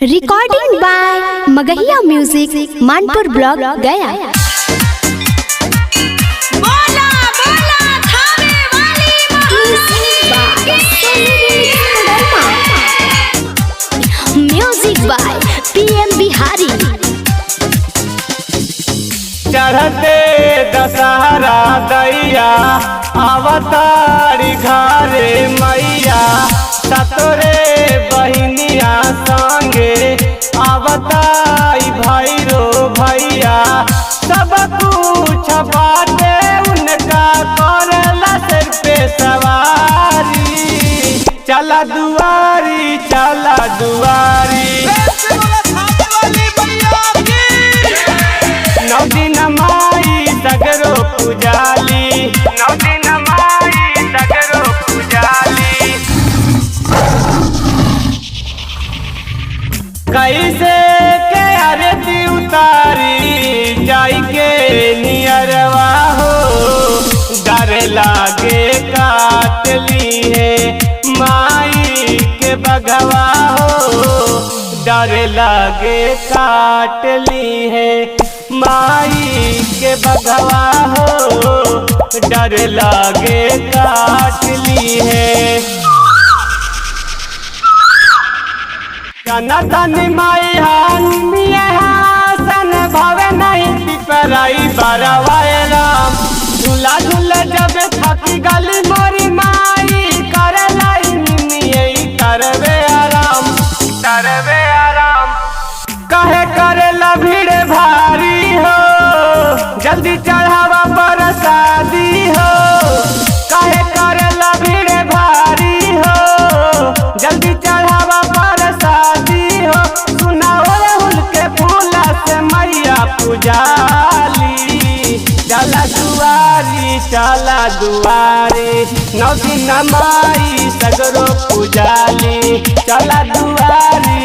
Recording by Magahiya music Manpur block Gaya. बोला बोला थावे वाली म्यूजिक बाय पीएम बिहारी। चढ़ते दशहरा दैया अवतारी घरे मैया सतोरे बहिनिया संगे अवताई भैरो भैया सब कुछ बाटे उनका करला सिर पे सवारी। चला दुआरी चला दुआरी नौ दिन माई सगरो पुजाली, नौ दिन माई सगरो पुजाली। कैसे के आरती उतारी जाई के नियरवा हो, डर लागे काट ली है माई के बगवा हो, डर लागे काट ली है माई के बगवा हो, डर लागे काट ली है। सनातन माई हासन भवे नहीं पिपराई बरवाए राम, झूला झूले जब थकी गली मोरी माई करे लाई निमिये करवे आराम, करवे आराम। कहे करेला भीड़ भारी हो, जल्दी चढ़ावा प्रसादी हो, कहे करेला भीड़ भारी हो, जल्दी चढ़ावा प्रसादी हो। सुनाओ राहुल के फूला से मैया पुजाली, चला दुआरी चला दुआरी नौ दिन माई सगरो पुजाली, चला दुआरी